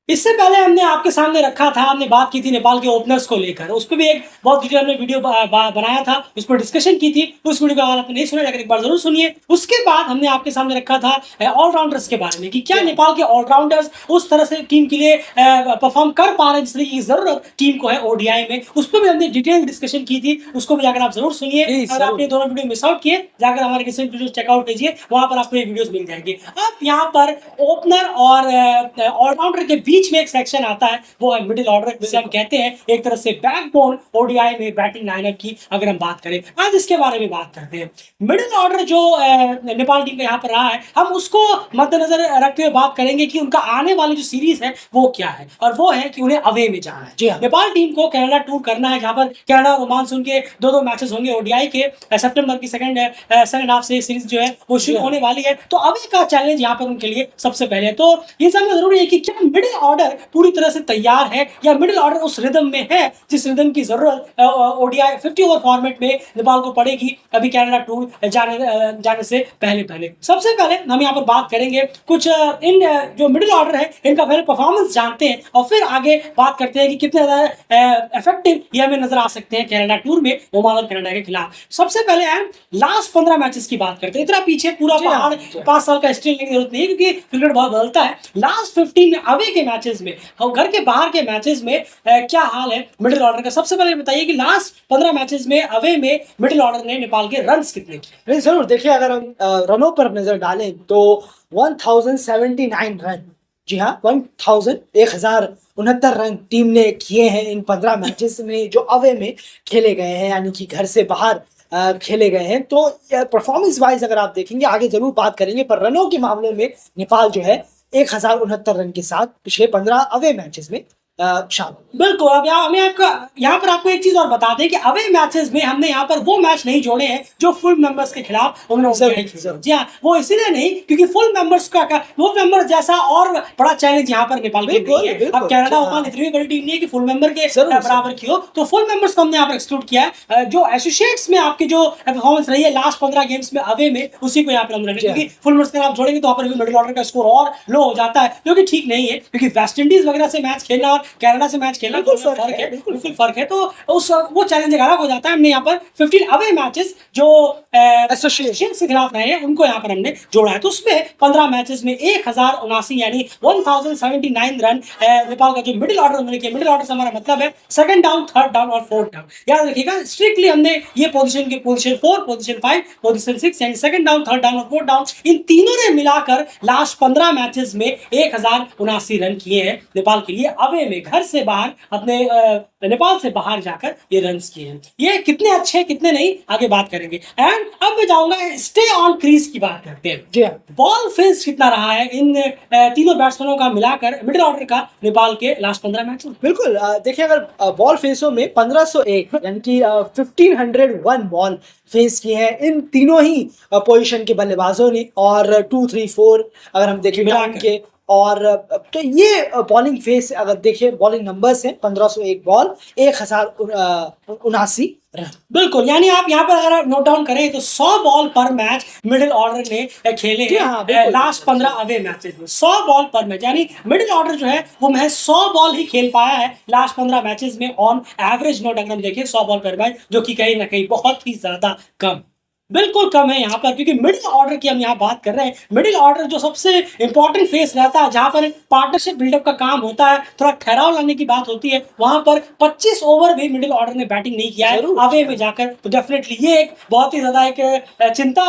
इससे पहले हमने आपके सामने रखा था, हमने बात की थी नेपाल के ओपनर्स को लेकर, उस पे भी एक बहुत डिटेल में वीडियो बनाया था, उस पर डिस्कशन की थी। उस वीडियो का अगर आपने नहीं सुना, जाकर एक बार जरूर सुनिए। उसके बाद हमने आपके सामने रखा था ऑलराउंडर्स के बारे में कि क्या नेपाल के ऑलराउंडर्स उस तरह से टीम के लिए परफॉर्म कर पा रहे हैं जिस तरह की जरूरत टीम को है ओडीआई में। उस पर भी हमने डिटेल डिस्कशन की थी, उसको भी जाकर आप जरूर सुनिए। अगर आपने दोनों वीडियो मिस आउट किए, जाकर हमारे किसी वीडियो चेकआउट कीजिए, वहां पर आपको ये वीडियोस मिल जाएंगे। अब यहाँ पर ओपनर और ऑलराउंडर के बीच में एक सेक्शन आता है, वो है मिडिल ऑर्डर, जिसे हम कहते हैं एक तरह से बैकबोन ओडीआई में बैटिंग लाइनअप की। अगर हम बात करें आज इसके बारे में बात करते हैं। मिडिल ऑर्डर जो नेपाल टीम का यहाँ पर रहा है, हम उसको मद्देनजर रखते हुए बात करेंगे कि उनका आने वाली जो सीरीज है वो क्या है, और वो है कि उन्हें अवे में जाना है। जी हाँ, नेपाल टीम को कनाडा टूर करना है, जहां पर कनाडा और मानसून के दो मैचेस होंगे ओडीआई के। सितंबर की सेकंड हाफ से सीरीज जो है वो शुरू होने वाली है, तो अवे का चैलेंज यहाँ पर उनके लिए सबसे पहले। तो ये जानना जरूरी है कि क्या मिडिल ऑर्डर पूरी तरह से तैयार है, या मिडिल ऑर्डर उस रिदम में है जिस रिदम की जरूरत ओडीआई 50 ओवर फॉर्मेट में नेपाल को पड़ेगी अभी कनाडा टूर जाने से पहले। सबसे पहले हम यहाँ पर बात करेंगे कुछ इन जो मिडिल ऑर्डर है इनका पहले परफॉर्मेंस जानते हैं, और फिर आगे बात करते हैं कि कितने ज्यादा इफेक्टिव ये हमें नजर आ सकते हैं कनाडा टूर में ओमान और कनाडा के खिलाफ। सबसे पहले हम लास्ट 15 मैचेस की बात करते हैं। इतना पीछे पूरा पहाड़ 5 साल का हिस्ट्री लेने की जरूरत नहीं है, क्योंकि क्रिकेट बहुत बदलता है। लास्ट 15 अवे के मैचेस में और घर के बाहर के मैचेस में क्या हाल है मिडिल ऑर्डर का। सबसे पहले बताइए कि लास्ट 15 मैचेस में अवे में मिडिल ऑर्डर ने नेपाल के रन्स कितने किए। जरूर देखिए, अगर हम रनों पर नजर डालें तो 1079 रन, जी हाँ 1069 रन टीम ने किए हैं इन 15 मैचेस में जो अवे में खेले गए हैं, यानी कि घर से बाहर खेले गए हैं। तो परफॉर्मेंस वाइज अगर आप देखेंगे, आगे जरूर बात करेंगे, पर रनों के मामले में नेपाल जो है 1069 रन के साथ पिछले 15 अवे मैचेस में शामिल। बिल्कुल। अब यहाँ पर आपको एक चीज और बता दें कि अवे मैचेस में हमने यहाँ पर वो मैच नहीं जोड़े हैं जो फुल मेंबर्स के खिलाफ उन्होंने। जी हाँ, वो इसीलिए नहीं क्योंकि फुल मेंबर्स का वो मेंबर्स जैसा और बड़ा चैलेंज यहाँ पर नेपाल के लिए है। अब कनाडा ओमान इतनी बड़ी टीम नहीं है कि फुल मेंबर के बराबर की हो, तो फुल मेंबर्स को हमने यहाँ पर एक्सक्लूड किया है। जो एसोसिएट्स में आपकी जो परफॉर्मेंस रही है लास्ट 15 गेम्स में अवे में, उसी को यहाँ पर हम रखेंगे, क्योंकि फुल मेंबर्स आप जोड़ेंगे तो वहाँ पर मिडिल ऑर्डर का स्कोर और लो हो जाता है, जो कि ठीक नहीं है। क्योंकि वेस्ट इंडीज वगैरह से मैच खेलना और कनाडा से मैच बिल्कुल फर्क है। तो उस वो चैलेंज अलग हो जाता है। हमने यहाँ पर 15 अवे मैचेस जो एसोसिएशन के खिलाफ रहे हैं उनको यहाँ पर हमने जोड़ा है। तो उसमें 15 मैचेस में 1079 यानी 1079 रन नेपाल का जो मिडिल ऑर्डर उन्होंने किया। मिडिल ऑर्डर से हमारा मतलब है सेकंड डाउन, थर्ड डाउन और फोर्थ डाउन। याद रखिएगा, स्ट्रिक्टली हमने ये पोजीशन 4, पोजीशन 5, पोजीशन 6 यानी सेकंड डाउन, थर्ड डाउन और फोर्थ डाउन, इन तीनों ने मिलाकर लास्ट 15 मैचेस में 1079 रन किए हैं नेपाल के लिए अवे में, घर से बाहर अपने नेपाल से बाहर जाकर ये रन्स किए हैं। ये कितने अच्छे कितने नहीं आगे बात करेंगे। एंड अब मैं जाऊंगा स्टे ऑन क्रीज की बात करते हैं। जी बॉल फेस कितना रहा है इन तीनों बैट्समैनों का मिलाकर मिडिल ऑर्डर का नेपाल के लास्ट 15 मैच में। बिल्कुल देखिए, अगर बॉल फेसों में 1501 यानी कि 1501 बॉल फेस किए हैं इन तीनों ही पोजीशन के बल्लेबाजों ने, और 2, 3, 4 अगर हम देखें डाउन के, और तो ये बॉलिंग फेस अगर देखिए बॉलिंग नंबर्स हैं 1501 बॉल 1079 रन। बिल्कुल, यानी आप यहाँ पर अगर नोट डाउन करें तो 100 बॉल पर मैच मिडिल ऑर्डर ने खेले हैं लास्ट 15 अवे मैचेस में। 100 बॉल पर मैच, यानी मिडिल ऑर्डर जो है वो महज 100 बॉल ही खेल पाया है लास्ट 15 मैचेस में ऑन एवरेज। नोट अगर हम देखें 100 बॉल पर मैच, जो कि कहीं ना कहीं बहुत ही ज्यादा कम, बिल्कुल कम है यहाँ पर। क्योंकि मिडिल ऑर्डर की हम यहाँ बात कर रहे हैं, मिडिल ऑर्डर जो सबसे इंपॉर्टेंट फेस रहता है, जहां पर पार्टनरशिप बिल्डअप का काम होता है, थोड़ा ठहराव लाने की बात होती है, वहां पर 25 ओवर भी मिडिल ऑर्डर ने बैटिंग नहीं किया है अवे में जाकर। तो डेफिनेटली ये एक बहुत ही ज्यादा एक चिंता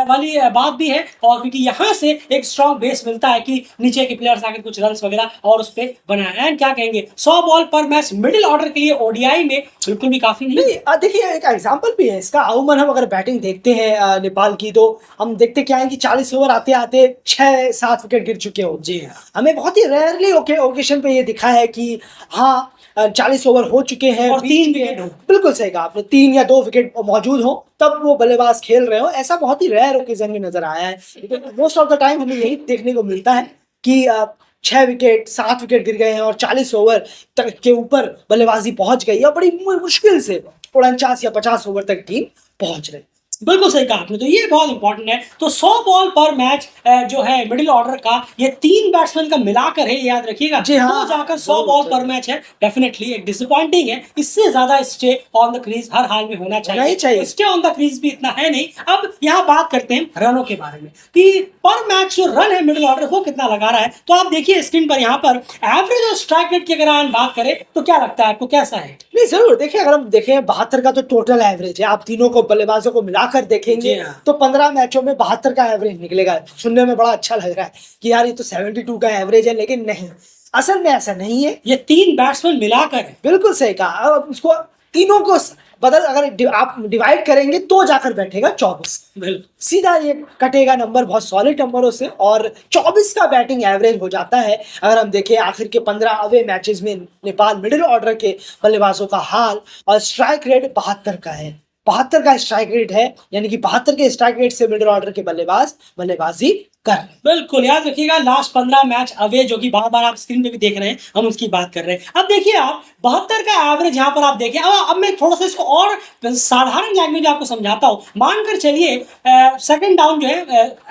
वाली बात भी है, और क्योंकि यहाँ से एक स्ट्रॉन्ग बेस मिलता है कि नीचे के प्लेयर्स आकर कुछ रन वगैरह और उस पर बनाए। एंड क्या कहेंगे, 100 बॉल पर मैच मिडिल ऑर्डर के लिए ओडीआई में बिल्कुल भी काफी नहीं। देखिए एक एग्जाम्पल भी है इसका। अमूमन हम अगर बैटिंग देखते हैं नेपाल की, तो हम देखते क्या है कि 40 ओवर आते आते 6-7 विकेट गिर चुके हो। जी हमें बहुत ही रेयरली ओकेशन पे ये दिखा है कि हाँ 40 ओवर हो चुके हैं और 3 विकेट हो। बिल्कुल सही कहा आपने, 3 या 2 विकेट मौजूद हो तब वो बल्लेबाज खेल रहे हो, ऐसा बहुत ही रेयर ओकेजन में नजर आया है। मोस्ट ऑफ द टाइम हमें यही देखने को मिलता है कि 6 विकेट 7 विकेट गिर गए हैं और 40 ओवर तक के ऊपर बल्लेबाजी पहुंच गई है। बड़ी मुश्किल से 49 या 50 ओवर तक टीम पहुंच रही। बिल्कुल सही कहा आपने, तो ये बहुत इंपॉर्टेंट है। तो 100 बॉल पर मैच जो है मिडिल ऑर्डर का, ये 3 बैट्समैन का मिलाकर है, याद रखिएगा। जी हाँ, तो जाकर 100 बॉल पर मैच है, डेफिनेटली एक डिसअपॉइंटिंग है। इससे ज्यादा स्टे ऑन द क्रीज हर हाल में होना चाहिए। स्टे ऑन द क्रीज भी इतना है नहीं। अब यहाँ बात करते हैं रनों के बारे में कि पर मैच जो रन है मिडिल ऑर्डर वो कितना लगा रहा है। तो आप देखिए स्क्रीन पर यहाँ पर एवरेज और स्ट्राइक रेट की अगर हम बात करें तो क्या लगता है आपको, कैसा है? नहीं जरूर देखिए, अगर हम देखें 72 का तो टोटल एवरेज है, आप तीनों को बल्लेबाजों को मिलाकर देखेंगे तो 15 मैचों में 72 का एवरेज निकलेगा। सुनने में बड़ा अच्छा लग रहा है कि यार ये तो 72 का एवरेज है, लेकिन नहीं, असल में ऐसा नहीं है। ये 3 बैट्समैन मिलाकर है। बिल्कुल सही कहा। अब उसको तीनों को बदल अगर आप डिवाइड करेंगे तो जाकर बैठेगा 24। सीधा ये कटेगा नंबर बहुत सॉलिड नंबरों से, और 24 का बैटिंग एवरेज हो जाता है। अगर हम देखें आखिर के 15 अवे मैचेस में नेपाल मिडिल ऑर्डर के बल्लेबाजों का हाल, और स्ट्राइक रेट 72 का है। 72 का स्ट्राइक रेट है, यानी कि 72 के स्ट्राइक रेट से मिडिल ऑर्डर के बल्लेबाज बल्लेबाजी कर। बिल्कुल याद रखिएगा, लास्ट 15 मैच अवे जो कि बार बार आप स्क्रीन पे भी देख रहे हैं, हम उसकी बात कर रहे हैं। अब देखिए आप 72 का एवरेज यहाँ पर आप देखिए। अब मैं थोड़ा सा इसको और साधारण लैंग्वेज में आपको समझाता हूँ। मानकर चलिए सेकंड डाउन जो है,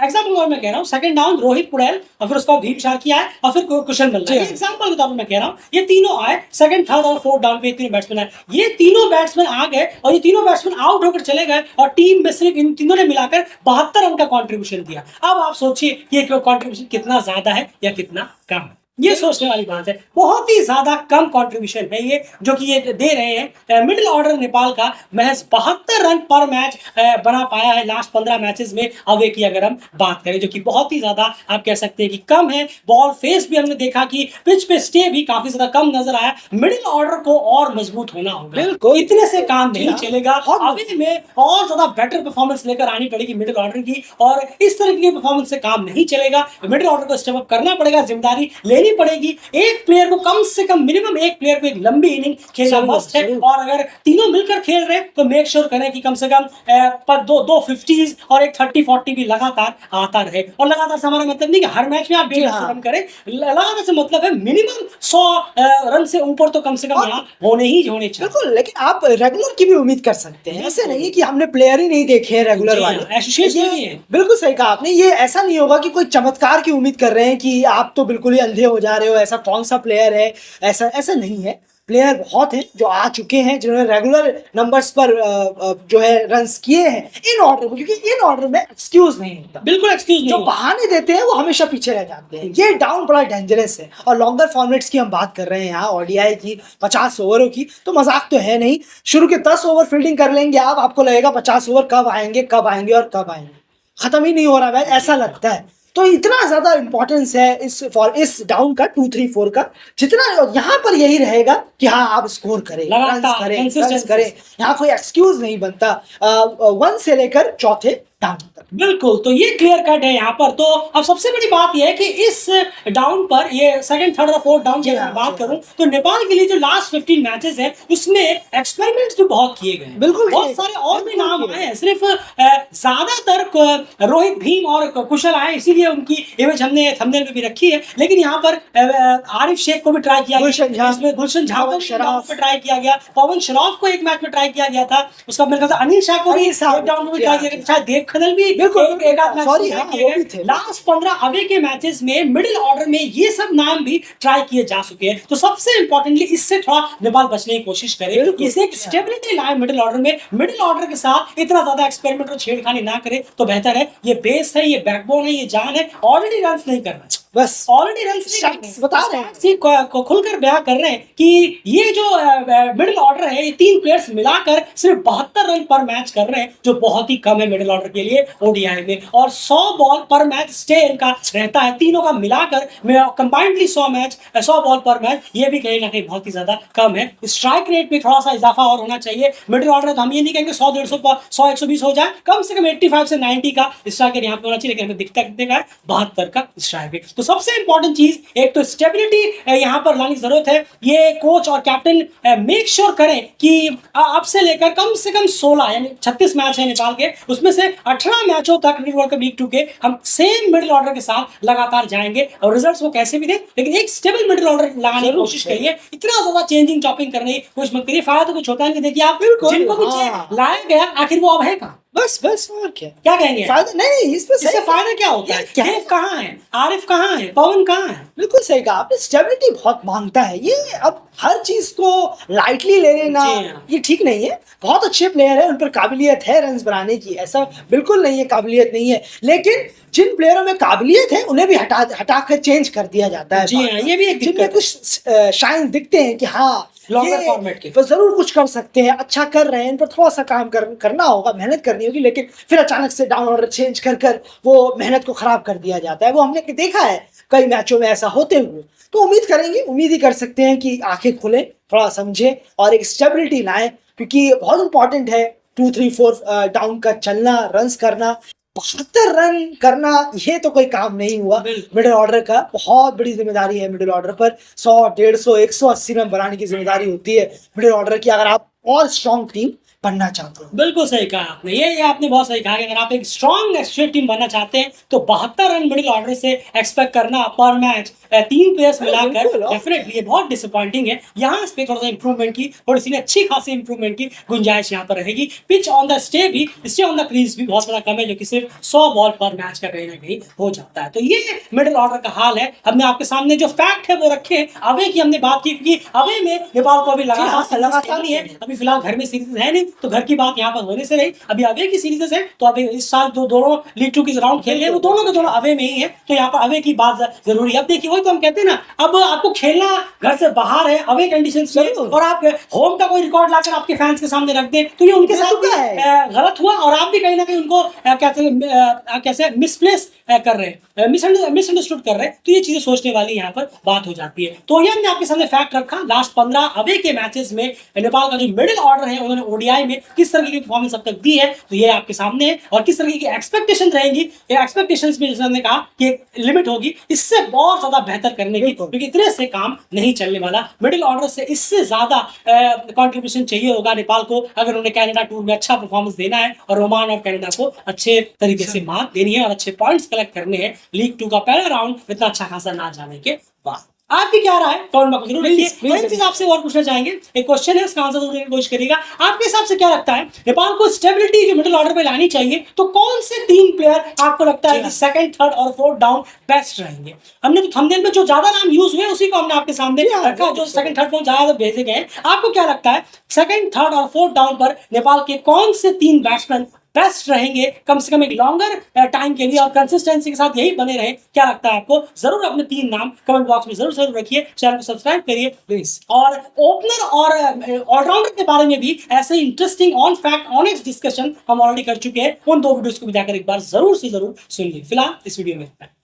एग्जाम्पल मैं कह रहा हूँ, सेकंड डाउन रोहित पुड़ैल और फिर उसका भीम शार्की आए और फिर कुशल मल्ला, एग्जाम्पल के तौर पर मैं कह रहा हूँ। ये तीनों आए सेकंड, थर्ड और फोर्थ डाउन पे, तीनों बैट्समैन आए, ये तीनों बैट्समैन आ गए और ये तीनों बैट्समैन आउट होकर चले गए, और टीम में सिर्फ इन तीनों ने मिलाकर 72 रन का कॉन्ट्रीब्यूशन दिया। अब आप सोचिए ये कंट्रीब्यूशन कितना ज्यादा है या कितना कम है। ये सोचने वाली बात है। बहुत ही ज्यादा कम कंट्रीब्यूशन है ये जो कि ये दे रहे हैं। मिडिल ऑर्डर नेपाल का महज 72 रन पर मैच बना पाया है लास्ट 15 मैचेस में अवे की अगर हम बात करें, जो कि बहुत ही ज्यादा आप कह सकते हैं कि कम है। बॉल फेस भी हमने देखा कि पिच पे स्टे भी काफी ज्यादा कम नजर आया। मिडिल ऑर्डर को और मजबूत होना होगा, बिल्कुल इतने से काम नहीं चलेगा। अवे में और ज्यादा बेटर परफॉर्मेंस लेकर आनी पड़ेगी मिडिल ऑर्डर की, और इस तरह की परफॉर्मेंस से काम नहीं चलेगा। मिडिल ऑर्डर को स्टेप अप करना पड़ेगा, जिम्मेदारी लेनी पड़ेगी। एक प्लेयर को कम से कम मिनिमम एक प्लेयर को एक लंबी इनिंग खेलना मस्ट है, और अगर तीनों मिलकर खेल रहे हैं तो मेक श्योर करें कि कम से कम पर दो 50s और एक 30-40 भी लगातार आता रहे। और लगातार से हमारा मतलब नहीं कि हर मैच में आप 150 रन करें, लगातार से मतलब है मिनिमम 100 रन से ऊपर तो कम से कम यहाँ होने ही होने चाहिए। बिल्कुल, लेकिन आप रेगुलर की भी उम्मीद कर सकते हैं। ऐसे नहीं है कि हमने प्लेयर ही नहीं देखे हैं रेगुलर वाले, बिल्कुल सही कहा आपने। ये ऐसा नहीं होगा कि कोई चमत्कार की उम्मीद कर रहे हैं कि आप तो बिल्कुल ही अंधे हो जा रहे हो, ऐसा कौन सा प्लेयर है, ऐसा नहीं है। प्लेयर बहुत हैं जो आ चुके हैं, जिन्होंने रेगुलर नंबर्स पर जो है रन्स किए हैं इन ऑर्डर में, क्योंकि इन ऑर्डर में एक्सक्यूज नहीं होता। बिल्कुल एक्सक्यूज नहीं, जो बहाने देते हैं वो हमेशा पीछे रह जाते हैं। ये डाउन बड़ा डेंजरस है। और लॉन्गर फॉर्मेट्स की हम बात कर रहे हैं यहाँ, ओडीआई की 50 ओवरों की, तो मजाक तो है नहीं। शुरू के 10 ओवर फील्डिंग कर लेंगे आप, आपको लगेगा 50 ओवर कब आएंगे और कब आएंगे, खत्म ही नहीं हो रहा है, ऐसा लगता है। तो इतना ज्यादा इंपॉर्टेंस है इस डाउन का 2, 3, 4 का, जितना यहाँ पर यही रहेगा कि हाँ आप स्कोर करें, रन्स करें, यहाँ कोई एक्सक्यूज नहीं बनता 1 से लेकर चौथे डाउन तक। बिल्कुल, तो ये क्लियर कट है यहाँ पर। तो अब सबसे बड़ी बात यह है कि इस डाउन पर, ये सेकंड, थर्ड और फोर्थ डाउन की अगर बात करूं तो नेपाल के लिए जो लास्ट 15 मैचेस हैं उसमें एक्सपेरिमेंट्स भी बहुत किए गए। बिल्कुल, बहुत सारे और भी नाम आए हैं, सिर्फ ज्यादातर रोहित, भीम और कुशल आए, इसीलिए उनकी इमेज हमने थंबनेल में भी रखी है। लेकिन यहाँ पर आरिफ शेख को भी ट्राई किया गया, इसमें गुलशन झा को ट्राई किया गया, पवन शराफ को एक मैच में ट्राई किया गया था, उसका मेरे ख्याल से अनिल शाह को भी डाउन में ट्राई किया गया, शायद देव खनल भी लास्ट 15 अवे के मैचेस में मिडिल ऑर्डर में ये सब नाम भी ट्राई किए जा चुके हैं। तो सबसे इंपॉर्टेंटली इससे थोड़ा नेपाल बचने की कोशिश करे, इसे एक स्टेबिलिटी लाए मिडिल ऑर्डर में, मिडिल ऑर्डर के साथ इतना ज्यादा एक्सपेरिमेंट और छेड़खानी ना करे तो बेहतर है। ये बेस है, ये बैकबोन है, ये जान है। ऑलरेडी रन नहीं करना, बस ऑलरेडी रन बता रहे हैं, खुलकर बयां कर रहे हैं कि ये जो मिडिल ऑर्डर है, ये 3 प्लेयर्स मिलाकर सिर्फ 72 रन पर मैच कर रहे हैं, जो बहुत ही कम है मिडिल ऑर्डर के लिए ओडीआई में। और 100 बॉल पर मैच स्टे इनका रहता है, तीनों का मिलाकर कंबाइंडली 100 बॉल पर मैच, ये भी कहीं ना कहीं बहुत ही ज्यादा कम है। स्ट्राइक रेट में थोड़ा सा इजाफा और होना चाहिए मिडिल ऑर्डर। तो हम ये नहीं कहेंगे 100-120 हो जाए, कम से कम 85 से 90 का स्ट्राइक रेट यहाँ पे होना चाहिए, लेकिन हमें दिखता है 72 का स्ट्राइक रेट। तो सबसे इंपॉर्टेंट चीज एक तो स्टेबिलिटी यहाँ पर लाने की जरूरत है। ये कोच और कैप्टन मेक श्योर करें कि अब से लेकर कम से कम 16 यानी 36 मैच है नेपाल के, उसमें से 18 मैचों तक वर्ल्ड कप लीग 2 के हम सेम मिडिल ऑर्डर के साथ लगातार जाएंगे, और रिजल्ट्स वो कैसे भी दे, लेकिन एक स्टेबल मिडिल ऑर्डर लगाने की कोशिश करिए। इतना ज्यादा चेंजिंग चॉपिंग करने की कोशिश मत करिए, फायदा तो कुछ होता है। देखिए आप जिनको भी लाया गया आखिर वो अब है कहाँ? बस और क्या क्या कहेंगे? फायदा नहीं इस पे इससे सही फायदा क्या होता है? क्या देव कहाँ है? आरिफ कहाँ है? पवन कहाँ है? बिल्कुल सही कहा आपने स्टेबिलिटी बहुत मांगता है ये अब हर चीज को लाइटली ले लेना जी हाँ। ये ठीक नहीं है बहुत अच्छे प्लेयर है उन पर काबिलियत है रन बनाने की ऐसा बिल्कुल नहीं है काबिलियत नहीं है लेकिन जिन प्लेयरों में काबिलियत है उन्हें भी हटा कर चेंज कर दिया जाता है जी हाँ, ये भी एक जिनमें दिक्कत है। कुछ शाइन दिखते हैं कि हाँ Longer ये format के। वो जरूर कुछ कर सकते हैं अच्छा कर रहे हैं इन पर थोड़ा सा काम करना होगा मेहनत करनी होगी लेकिन फिर अचानक से डाउन ऑर्डर चेंज कर वो मेहनत को खराब कर दिया जाता है वो हमने देखा है कई मैचों में ऐसा होते हुए तो उम्मीद ही कर सकते हैं कि आंखें खुलें थोड़ा समझें और एक स्टेबिलिटी लाएं क्योंकि बहुत इंपॉर्टेंट है 2-3-4 डाउन का चलना रन्स करना 72 रन करना ये तो कोई काम नहीं हुआ बिल्कुल। मिडिल ऑर्डर का बहुत बड़ी जिम्मेदारी है मिडिल ऑर्डर पर 100-150-180 रन बनाने की जिम्मेदारी होती है मिडिल ऑर्डर की अगर आप और स्ट्रॉन्ग टीम बनना चाहते हो बिल्कुल सही कहा आपने ये आपने बहुत सही कहा कि अगर आप एक स्ट्रॉन्ग एक्सट्रेट टीम बनना चाहते हैं तो 72 रन मिडिल ऑर्डर से एक्सपेक्ट करना पर मैच 3 प्लेयर्स मिलाकर बिल्कुल, डेफिनेटली ये बहुत डिसअपॉइंटिंग है यहाँ इस पे थोड़ा सा इंप्रूवमेंट की थोड़ी सी अच्छी खासी इंप्रूवमेंट की गुंजाइश यहाँ पर रहेगी pitch on the stay on the crease भी बहुत ज़्यादा कम है जो कि सिर्फ 100 बॉल पर मैच का कहीं ना कहीं हो जाता है तो ये मिडिल ऑर्डर का हाल है हमने आपके सामने जो फैक्ट है वो रखे अवे की हमने बात की क्योंकि अवे में नेपाल को अभी लगातार नहीं है अभी फिलहाल घर में सीरीज है नहीं तो घर की बात यहाँ पर होने से रही अभी अवे की सीरीज है तो अभी इस साल जो दोनों लीग 2 की राउंड खेल रहे हैं वो दोनों के दोनों अवे में ही है तो यहाँ पर अवे की बात जरूरी है अब देखिए वही तो हम कहते हैं ना अब आपको खेलना घर से बाहर है अवे कंडीशन में और आप होम का कोई रिकॉर्ड लाकर आपके फैंस के सामने रख दें तो ये उनके साथ भी गलत हुआ और आप भी कहीं ना कहीं उनको कैसे मिसप्लेस कर रहे हैं मिसअंडरस्टूड कर रहे हैं तो ये चीजें सोचने वाली यहाँ पर बात हो जाती है तो ये हमने आपके सामने फैक्ट रखा लास्ट 15 अवे के मैचेस में नेपाल का जो मिडिल ऑर्डर है उन्होंने ओडीआई में किस तरह की परफॉर्मेंस अब तक दी है तो ये आपके सामने है और किस तरह की एक्सपेक्टेशन रहेंगी ये एक्सपेक्टेशंस में जैसे हमने कहा कि लिमिट होगी इससे बहुत ज्यादा बेहतर करने की क्योंकि इतने से काम नहीं चलने वाला मिडिल ऑर्डर से इससे ज्यादा कंट्रीब्यूशन चाहिए होगा नेपाल को अगर उन्हें कनाडा टूर में अच्छा परफॉर्मेंस देना है और ओमान और कनाडा को अच्छे तरीके से मात देनी है और अच्छे पॉइंट्स कलेक्ट करने हैं लीग 2 का पहला राउंड इतना अच्छा खासा ना जाने के बाद आपकी क्या राय है कमेंट बॉक्स में जरूर लिखिए एक चीज आपसे और पूछना चाहेंगे एक क्वेश्चन है उसका आंसर देने की कोशिश करिएगा आपके हिसाब से क्या लगता है नेपाल को स्टेबिलिटी जो मिडिल ऑर्डर पे लानी चाहिए तो कौन से 3 प्लेयर आपको लगता है कि सेकंड थर्ड और फोर्थ डाउन बेस्ट रहेंगे हमने तो थंबनेल में जो ज्यादा नाम यूज हुए उसी को हमने आपके सामने रखा जो सेकंड थर्ड फोर्थ ज्यादा भेजे गए आपको क्या लगता है सेकंड थर्ड और फोर्थ डाउन पर नेपाल के कौन से 3 बैट्समैन बेस्ट रहेंगे कम से कम एक लॉन्गर टाइम के लिए और कंसिस्टेंसी के साथ यही बने रहे क्या लगता है आपको जरूर अपने 3 नाम कमेंट बॉक्स में जरूर रखिए चैनल को सब्सक्राइब करिए प्लीज और ओपनर और ऑलराउंडर के बारे में भी ऐसे interesting on fact honest discussion हम ऑलरेडी कर चुके हैं उन 2 वीडियोस को भी जाकर एक बार जरूर से जरूर सुन लीजिए फिलहाल इस वीडियो में